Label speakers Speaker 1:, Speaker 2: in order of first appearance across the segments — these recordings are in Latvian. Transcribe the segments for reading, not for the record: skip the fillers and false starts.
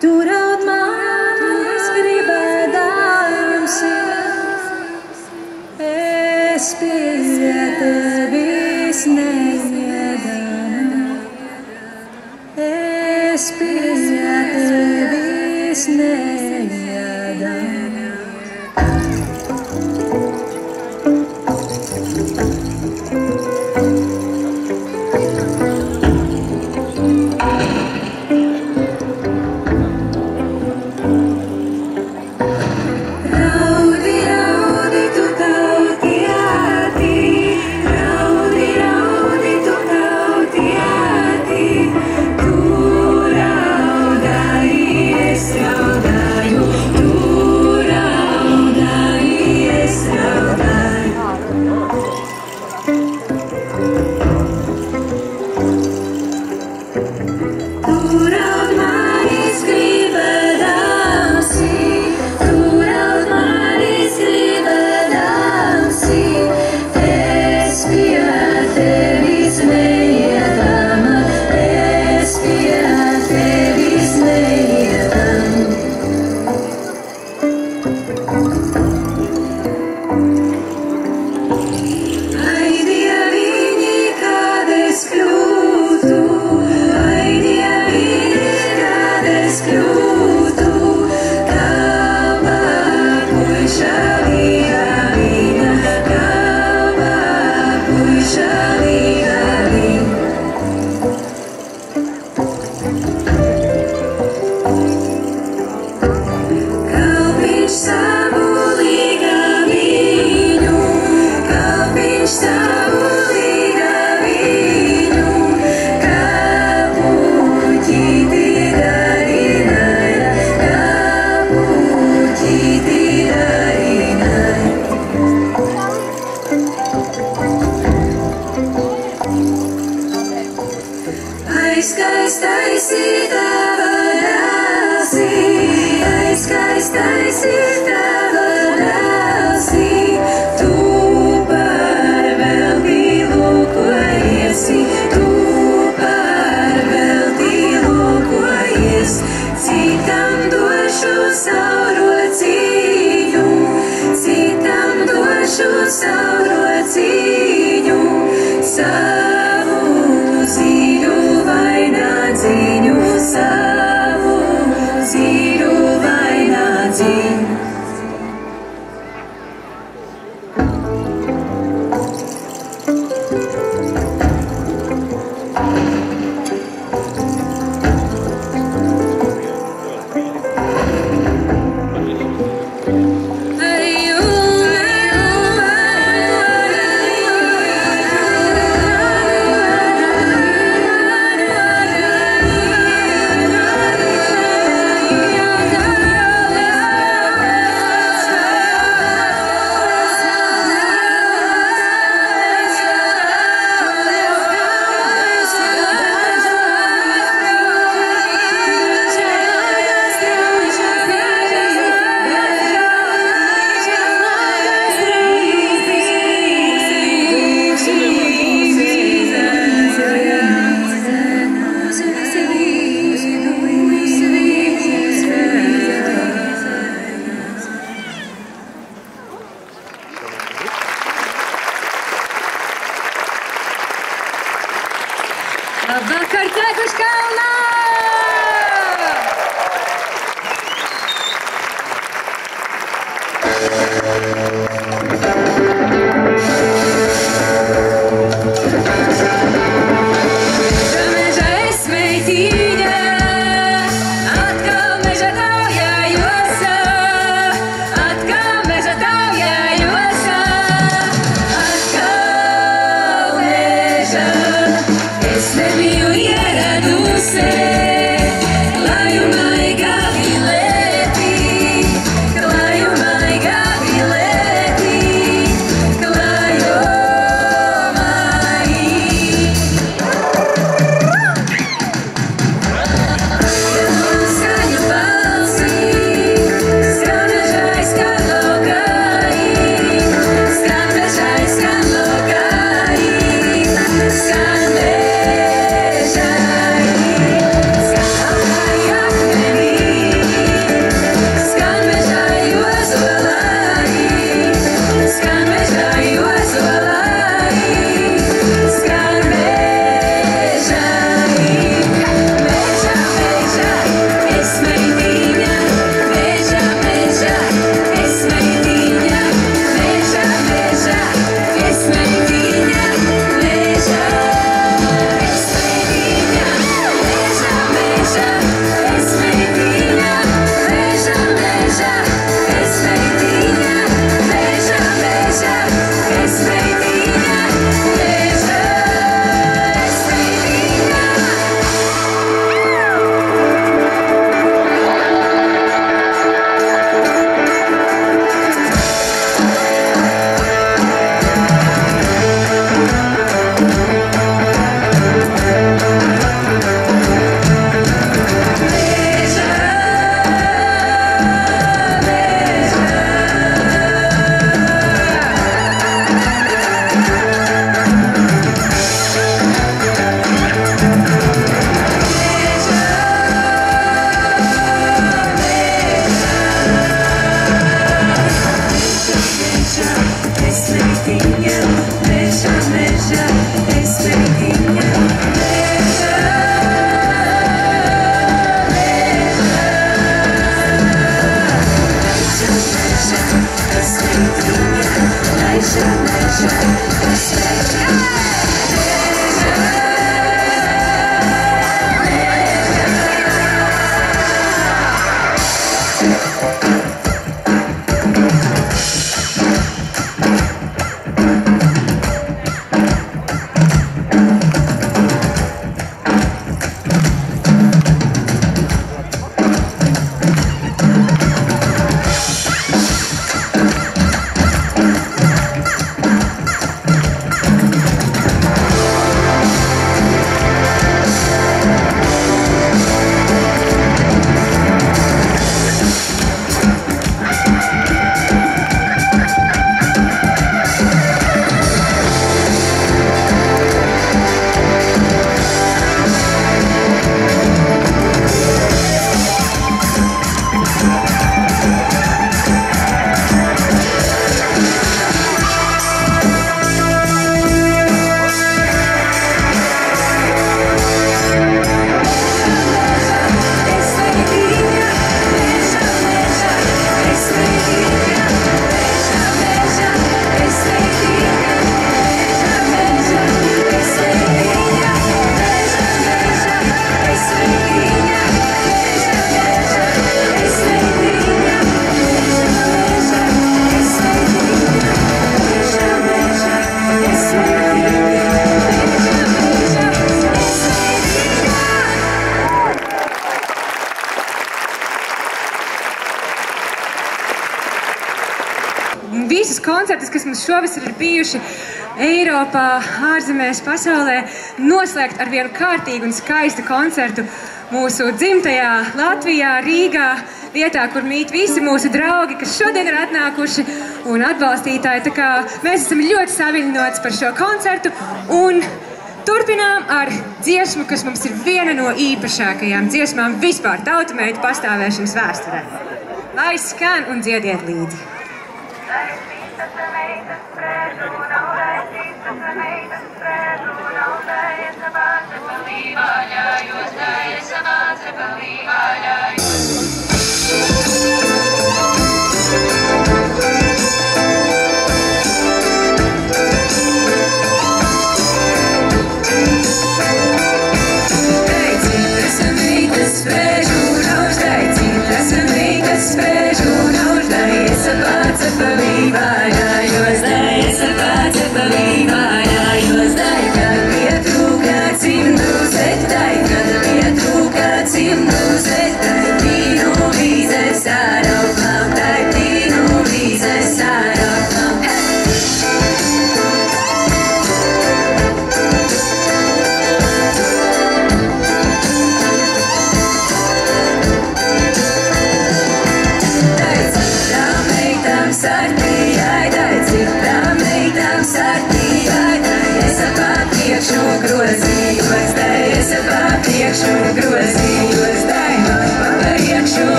Speaker 1: Tu raud manis gribēdājums ir, es pie tevis neiedanu, es pie tevis neiedanu. Puķīti darina.
Speaker 2: visus koncertus, kas mums šovasar ir bijuši Eiropā, ārzemēs, pasaulē, noslēgt ar vienu kārtīgu un skaistu koncertu mūsu dzimtajā Latvijā, Rīgā, vietā, kur mīt visi mūsu draugi, kas šodien ir atnākuši un atbalstītāji. Tā kā mēs esam ļoti saviļņoti par šo koncertu un turpinām ar dziesmu, kas mums ir viena no īpašākajām dziesmām vispār tautameitu pastāvēšanas vēsturē. Lai skan un dziediet līdzi!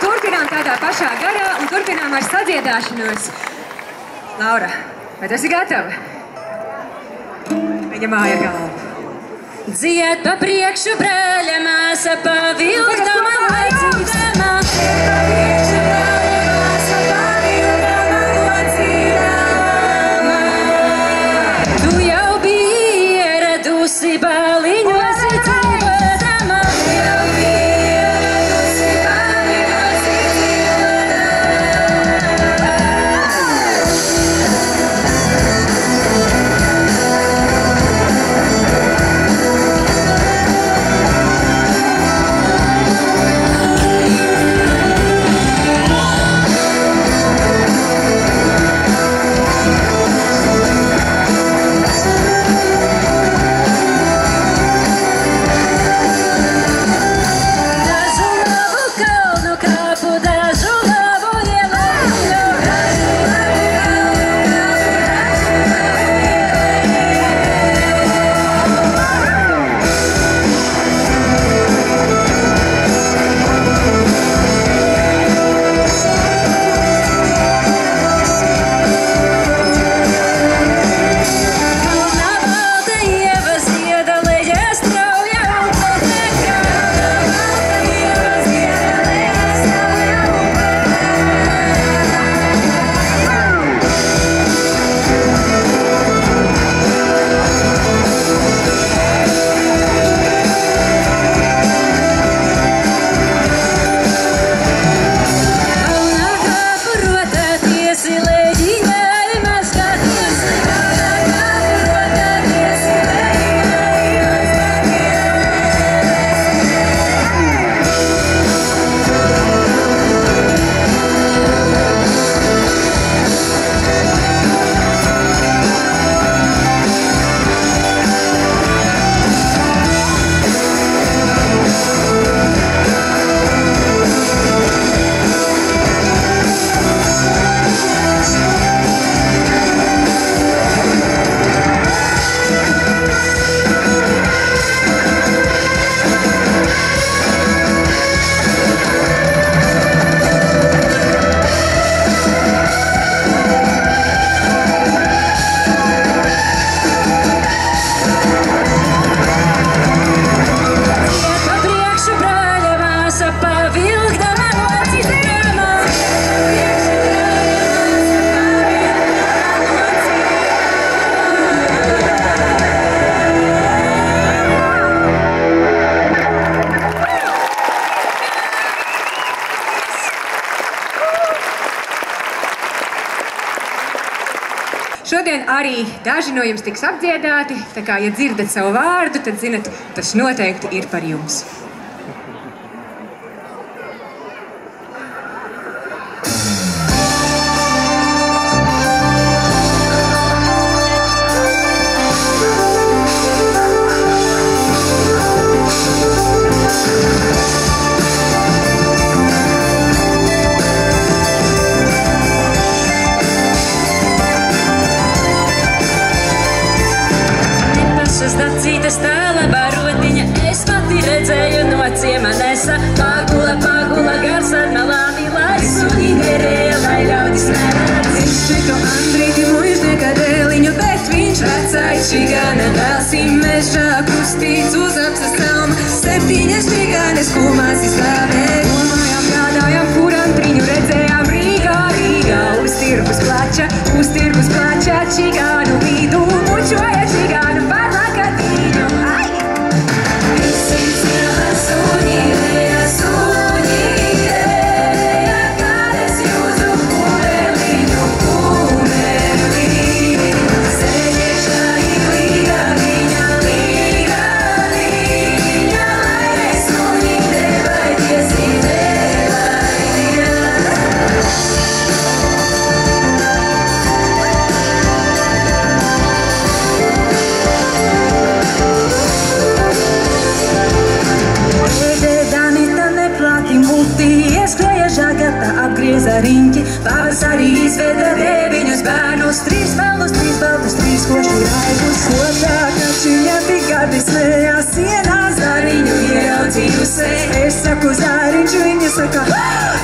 Speaker 2: Turpinām tādā pašā garā un turpinām ar sadziedāšanos. Laura, vai tu esi gatava? Viņa māja ar galvu.
Speaker 1: Dzied pa priekšu, brāļa māsa, pavilkdama locīdama. Tu jau biji ieradusi baliņos dzīvodama.
Speaker 2: Šodien arī daži no jums tiks apdziedāti, tā kā, ja dzirdat savu vārdu, tad zinat, tas noteikti ir par jums.
Speaker 1: Dacītas tāla barotiņa, es pati redzēju no ciema nesa. Pagula, gars ar malāmi, lai suni derēja, lai ļaudis neredz.
Speaker 3: Es šitu Andrīti mužnieka dēliņu, bet viņš vecais čigāne dāsim mežā kustīts uz apsas celma. 7 čigānes kumās izstāvē.
Speaker 2: Domājām, gādājām, kur Andriņu redzējām Rīgā, uz tirgus plača, čigānu vidū, mučoja čigānu par lakatiņu.
Speaker 3: Apgrieza riņķi, pavasarī izveda 9 bērnus, 3 balus, 3 baltus, 3 koši raibus. Otrā kačiņa tik gardi smējās, sienā zariņu ieraudzījusi. Es saku zariņš, viņa saka,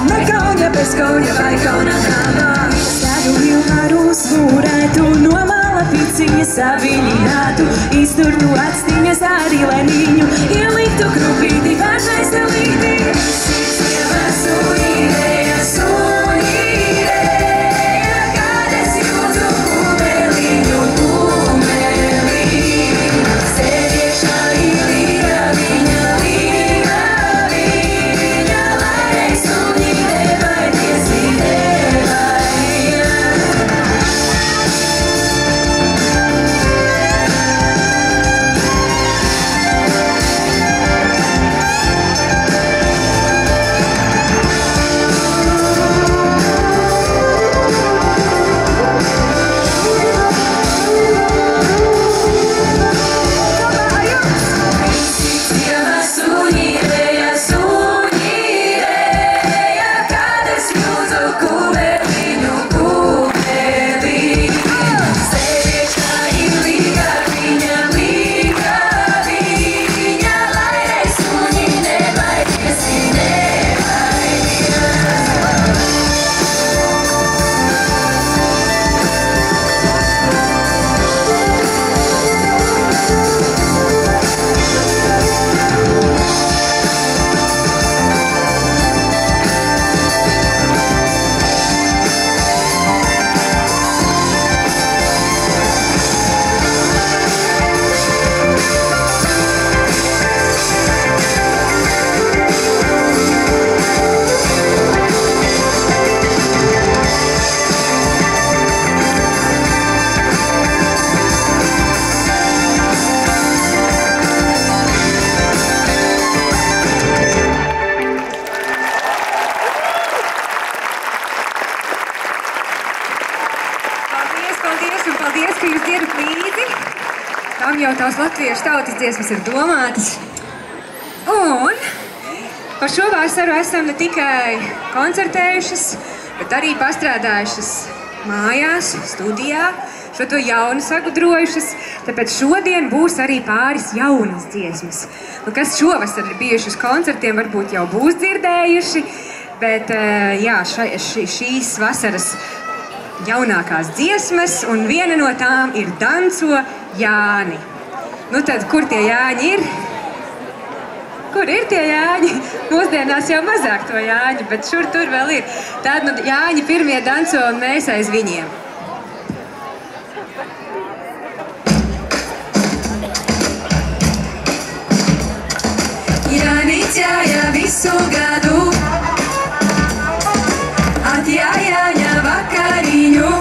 Speaker 3: nekauņa bez kauņa vai kauna kāvā. Sēdu vilnaru uzbūrētu, no mala piciņa saviļinātu, izdurtu atstiņas arī leniņu, ieliktu krupīti pašai stelīti.
Speaker 2: Paldies, ka jūs dziedat līdzi. Tam jau tās latviešu tautas dziesmas ir domātas. Un par šo vasaru esam ne tikai koncertējušas, bet arī pastrādājušas mājās, studijā, šo to jaunu sagudrojušas. Tāpēc šodien būs arī pāris jaunas dziesmas. Nu, kas šovasar ir bijuši uz koncertiem, varbūt jau būs dzirdējuši, bet jā, šīs vasaras jaunākās dziesmas, un viena no tām ir Danco Jāni. Nu tad, kur tie Jāņi ir? Kur ir tie Jāņi? Mūsdienās jau mazāk to Jāņi, bet šur tur vēl ir. Tad nu Jāņi pirmie danco un mēs aiz viņiem.
Speaker 3: Jānicāja visu gadu, atjājāņa vakariņu.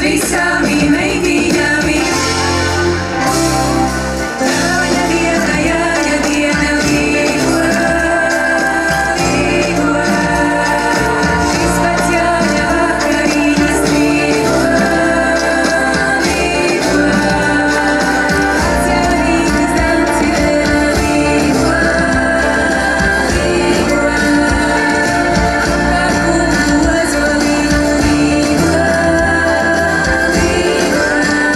Speaker 3: visām meitiņām. Jāņa diena, līgo, līgo. Šis pats jāņa vakariņas līgo, līgo. Atcerīgas danci vēl līgo, līgo. Par kungu ozolīnu līgo, līgo.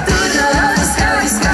Speaker 1: Tur no laudas kaujas, kā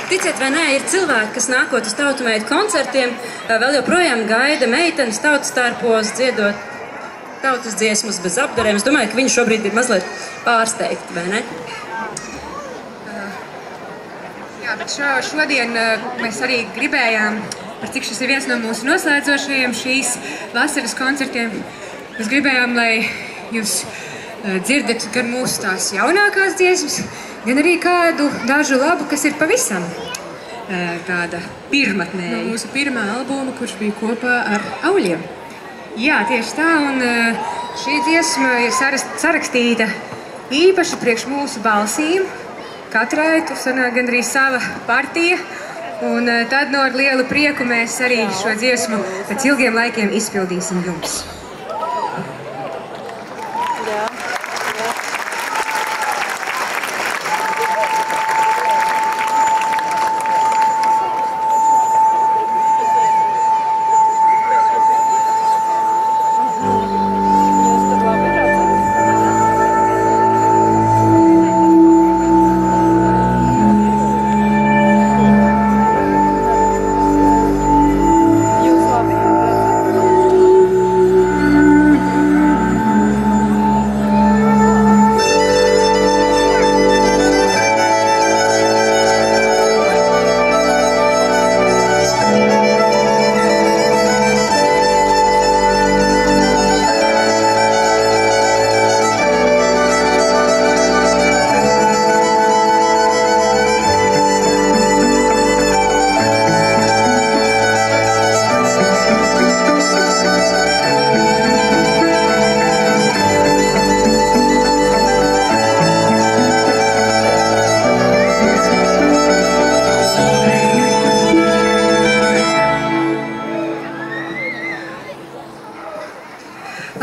Speaker 1: Ticiet vai nē, ir cilvēki, kas nākot uz tautu meitu koncertiem, vēl joprojām gaida meitenes tautas tārpos dziedot tautas dziesmas bez apdarēm. Es domāju, ka viņi šobrīd ir mazliet pārsteigti, vai ne?
Speaker 2: Jā, bet šodien mēs arī gribējām, par cik šis ir viens no mūsu noslēdzošajiem šīs vasaras koncertiem, mēs gribējām, lai jūs dzirdat gan mūsu tās jaunākās dziesmas, gan arī kādu dažu labu, kas ir pavisam tāda pirmatnēja.
Speaker 4: No mūsu pirmā albuma, kurš bija kopā ar Auļiem.
Speaker 2: Jā, tieši tā, un šī dziesma ir sarakstīta īpaši priekš mūsu balsīm. Katrai tur sanāk gandrīz sava partija, un tad no ar lielu prieku mēs arī šo dziesmu pēc ilgiem laikiem izpildīsim jums.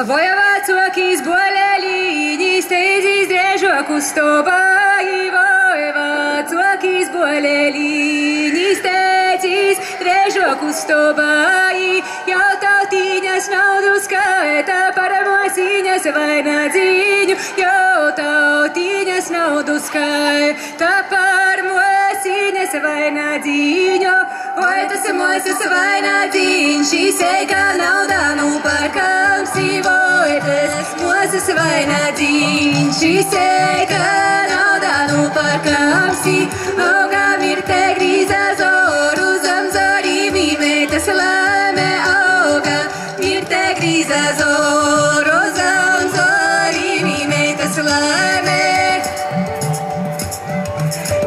Speaker 2: Vojavā cokīs boļēļīņi steidzīs drēžoku stobāji. Vojavā cokīs boļēļīņi steidzīs drēžoku stobāji. Jau tautīņas naudu skaita par mosiņas vainadzīņu. Jau tautīņas naudu skaita par mosiņas vainadzīņu. Oi, tas ir mosas vainadzīņš, šī seika naudā nu parkam sīvo. Oi, tas mosas vainadzīņš, šī seika naudā nu parkam sīvo. Augam ir te grīzā zoru, zem zorīm īmētas lēmē. Augam ir te grīzā zoru, zem zorīm īmētas lēmē.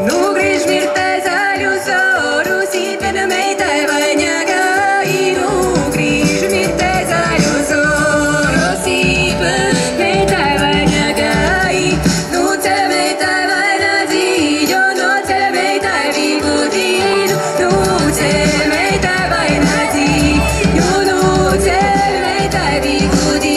Speaker 2: Nu grīž mirtē zaļu zoru, sītena meitai vaņagai. Nu grīž mirtē zaļu zoru, sītena meitai vaņagai. Nu ce meitai vainadzīņu, nu ce meitai vigudīņu. Nu ce meitai vainadzīņu, nu ce meitai vigudīņu.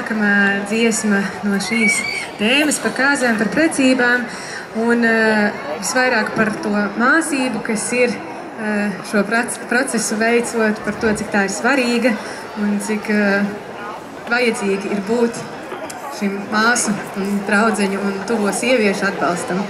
Speaker 2: nākamā dziesma no šīs tēmas par kāzēm, par precībām un visvairāk par to mācību, kas ir šo procesu veicot, par to, cik tā ir svarīga un cik vajadzīgi ir būt šim māsu un draudzeņu un tuvo sieviešu atbalstam.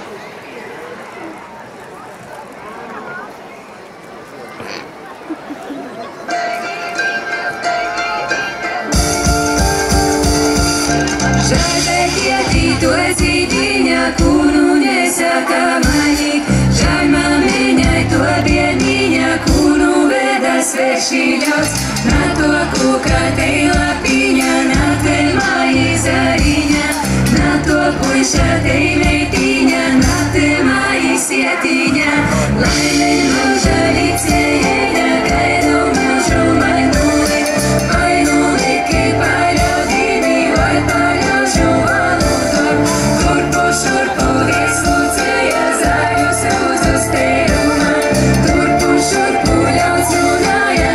Speaker 3: Svešīļos, na to kūka tei lapiņa, na te mājas ariņa, na to puiša tei meitiņa, na te mājas ietiņa, lai mūža licēja, gaidu mūžu mainuli, mainuliki paļaudīmi, vai paļaužu valūtu, kurpu šurpu vieslucēja, zaļus rūzus teiruma, turpu šurpu ļauts runāja.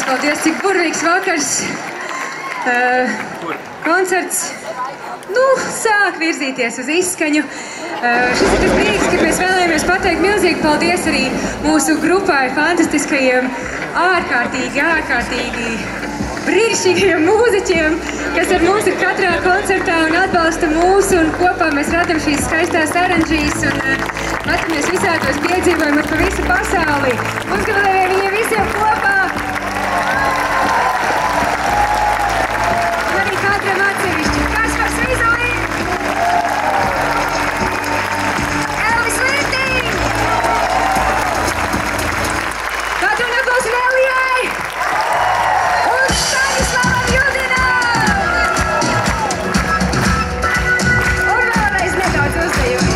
Speaker 2: Paldies, cik burvīgs vakars. Koncerts, sāk virzīties uz izskaņu. Šis ir tas brīdis, kad mēs vēlējamies pateikt milzīgi paldies arī mūsu grupai fantastiskajiem, ārkārtīgi brīnišķīgajiem mūziķiem, kas ar mums ir katrā koncertā un atbalsta mūs, un kopā mēs radam šīs skaistās oranžijas un metamies visādos piedzīvojumos pa visu pasauli. Uzgabalējiem viņiem visiem kopā! Un arī katram atsevišķi. Kaspars Vizolī! Elvis Līrtīņ! Katru nebalsu Nelijai! Un Stanislavam Judinam! Un vēlreiz nedaudz uzdejumu.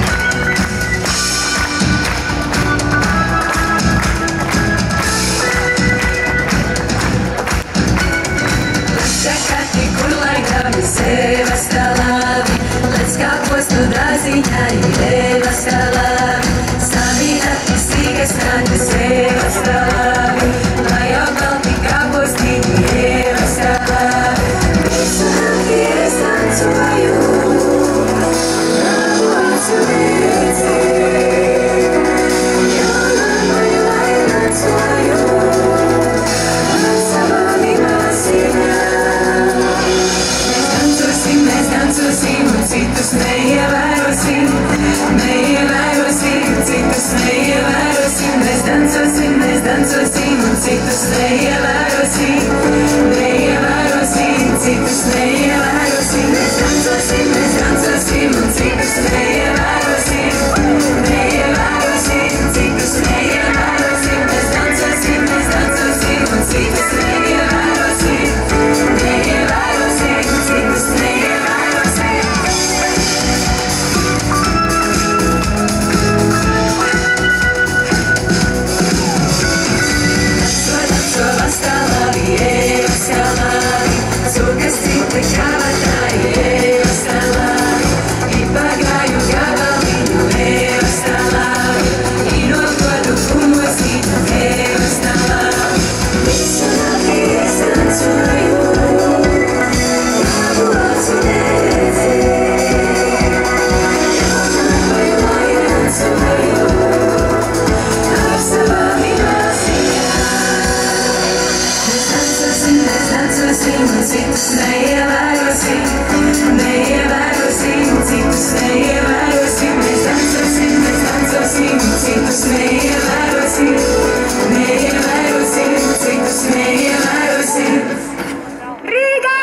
Speaker 3: citus neievērosim. Mēs dancosim un citus neievērosim. Neievērosim, citus neievērosim. Mēs dancosim un citus neievērosim. Neievērosim, citus neievērosim. Cukas cipli kabatāji, ejos tālāk, I pagāju gabaliņu, ejos tālāk, I nogodu kumosītu, ejos tālāk. Visu nakti es dancoju, labu acu neredzēju, jaunākoju, lai dancoju, ar savām dancosim un citus neievērosim. Neievērosim, citus neievērosim. Mēs dancosim un citus neievērosim. Neievērosim, citus neievērosim. Rīgā!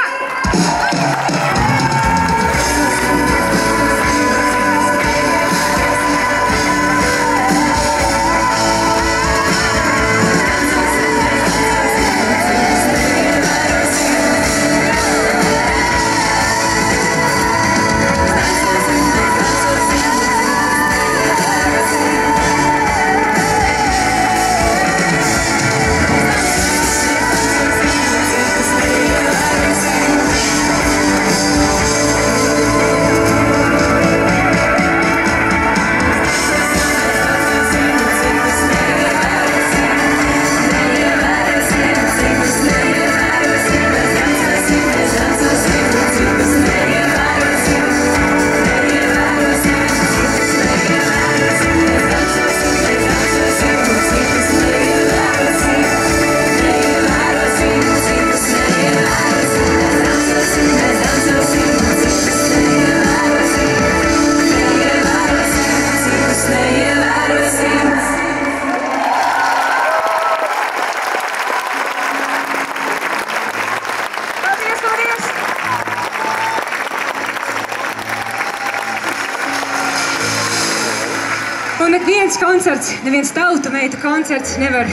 Speaker 2: Un neviens koncerts, neviens tautu meitu koncerts nevar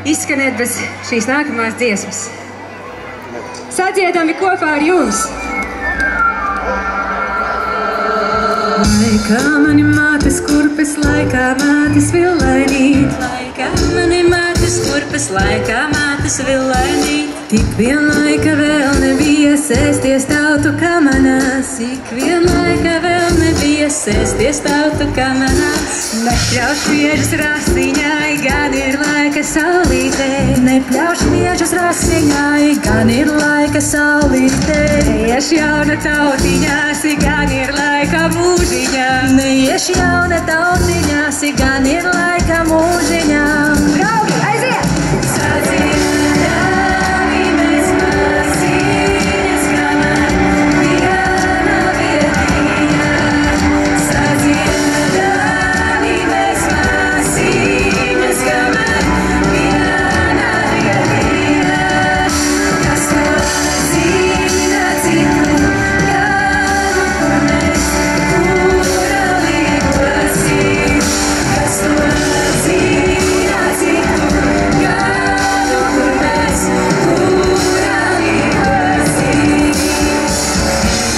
Speaker 2: izskanēt bez šīs nākamās dziesmas. Sadziedami kopā ar jums!
Speaker 3: Laikā mani mātes kurpes, laikā mātes villainīt.
Speaker 1: Laikā mani mātes kurpes, laikā mātes villainīt.
Speaker 3: Tik vien laika vēl nebija sēsties tautu kamanās.
Speaker 1: Tik vien laika vēl nebija sēsties tautu kamanās.
Speaker 3: Nepļauš miežus rasiņai, gan ir laika saulītē. Nepļauš miežus rasiņai, gan ir laika saulītē.
Speaker 2: Neieš jauna tautiņās, gan ir laika mūžiņā.
Speaker 3: Neieš jauna tautiņās, gan ir laika mūžiņā.
Speaker 2: Draugi, aiziet!
Speaker 3: Sadziedami mēs māsīņas, kamēr viena vietiņā. Sadziedami mēs māsīņas, kamēr viena vietiņā. Kas to zina citu gadu, kur mēs kura līgosim. Kas to zina citu gadu, kur mēs kura līgosim.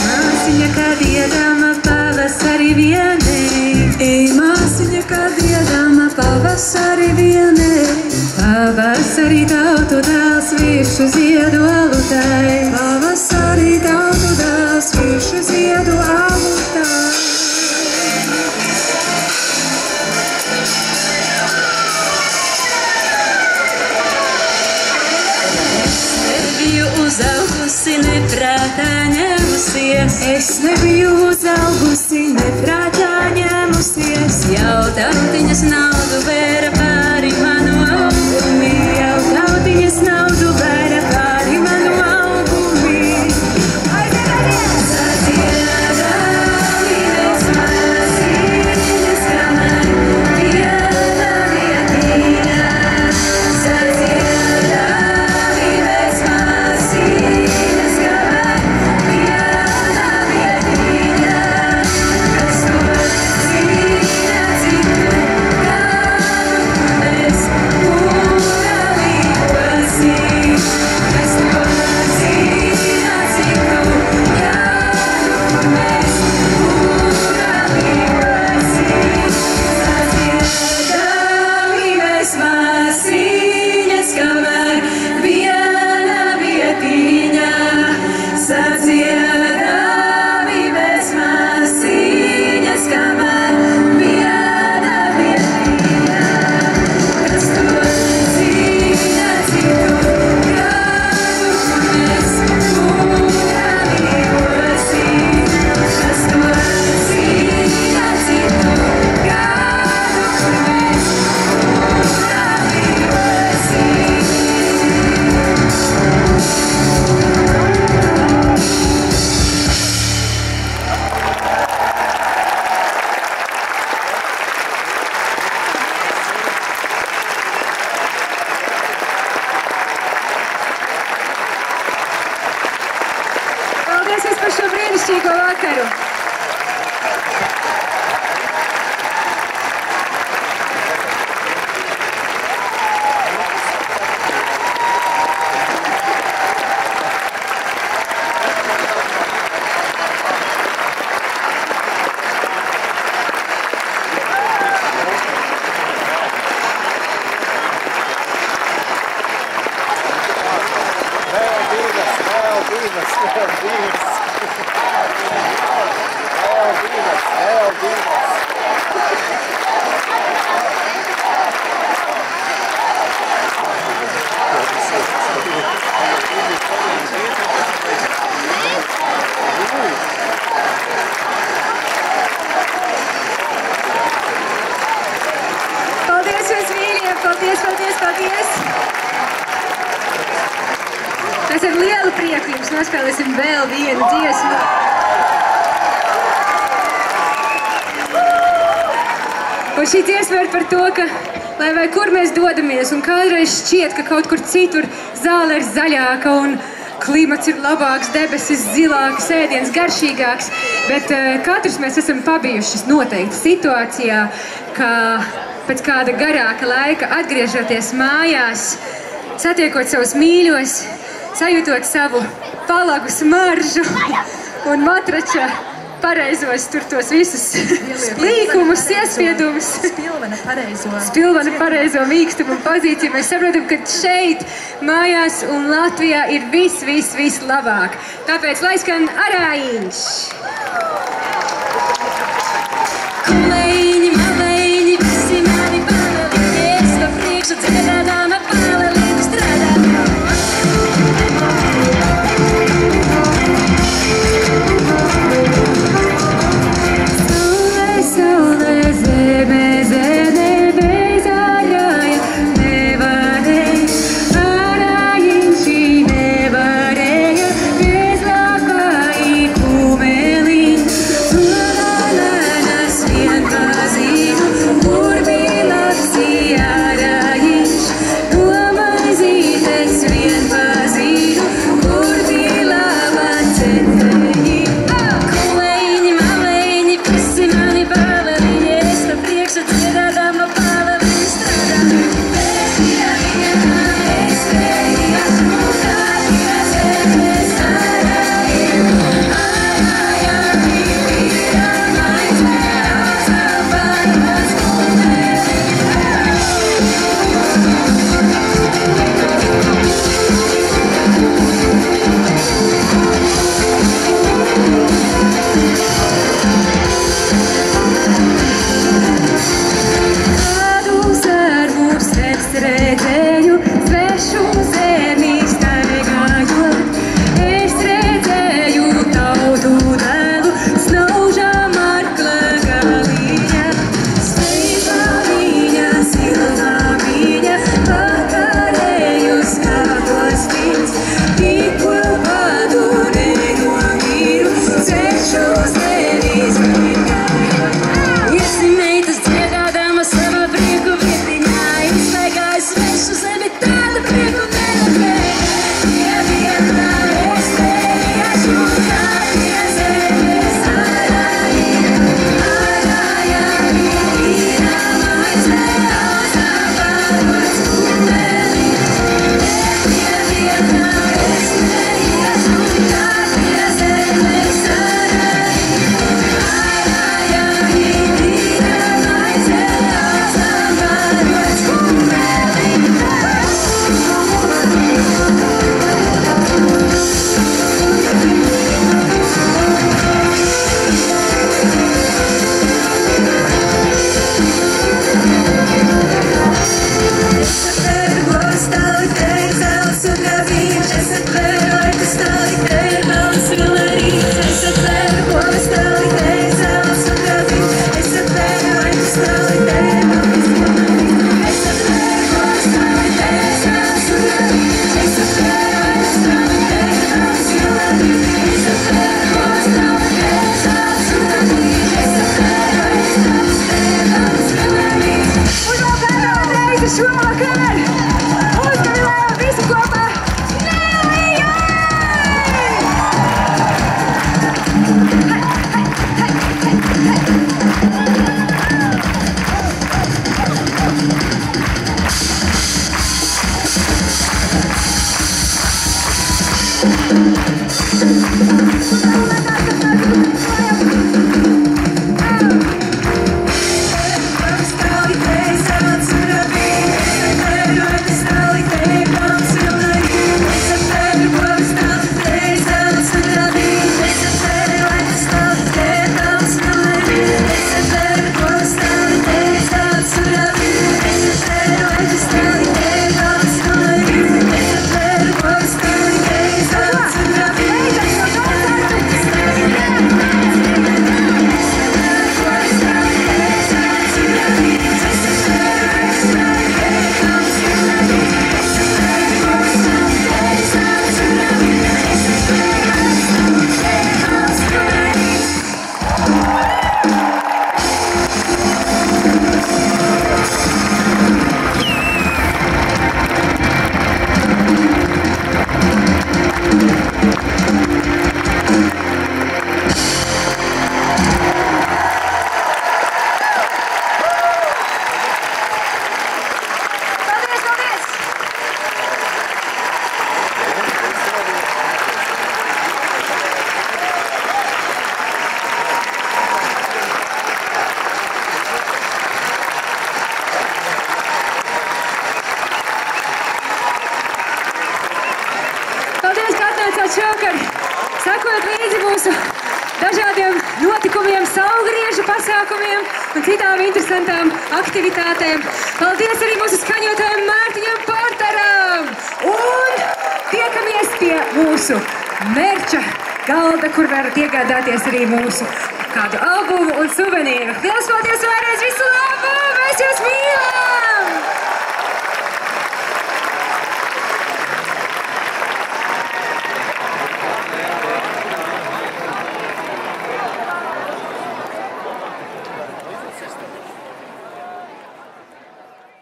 Speaker 3: Māsiņa, kad iedama pavasari vienei. Ej, māsiņa, kad iedama pavasari vienei. Pavasarī tautu dēls viršu ziedu alutai. Pavasarī tautu dēls viršu ziedu alutai.
Speaker 1: Nebiju uzaugusi, neprātā ņēmusies.
Speaker 3: Es nebiju uzaugusi, neprātā ņēmusies.
Speaker 1: Jau tautiņas naudu vēra pāri manu augumi.
Speaker 3: Jau tautiņas naudu vēra pāri manu augumi. Sadziedami mēs māsīņas, kamēr viena vietiņā. Sadziedami mēs māsīņas, kamēr
Speaker 2: Paldies par šo brīnišķīgo vakaru! Paldies! Mēs ar lielu prieku jums nospēlēsim vēl vienu dziesmu. Un šī dziesma ir par to, ka, lai vai kur mēs dodamies, un kādreiz šķiet, ka kaut kur citur zāle ir zaļāka un klimats ir labāks, debesis zilāks, ēdiens garšīgāks, bet katrs mēs esam pabijuši noteikti situācijā, ka pēc kāda garāka laika atgriežoties mājās, satiekot savus mīļos, sajūtot savu palagu smaržu un matrača pareizos tur tos visus līkumus, iespiedumus, spilvena pareizo mīkstumu un pozīciju. Mēs saprotam, ka šeit, mājās un Latvijā ir viss labāk. Tāpēc lai skan Arājiņš! Kulējiņi, malējiņi, visi mani pāveliņi, es pa priekšu dziedādāma pāvelīti strādāt. Saulē, zeme bezārāja, nevarēja, Arājiņš nevarēja, bez labāji kumeli. pasākumiem un citām interesantām aktivitātēm. Paldies arī mūsu skaņotājiem Mārtiņam Porteram! Un tiekamies pie mūsu merča galda, kur varat iegādāties arī mūsu kādu albumu un suvenīru. Lielas paldies vēlreiz, visu labu!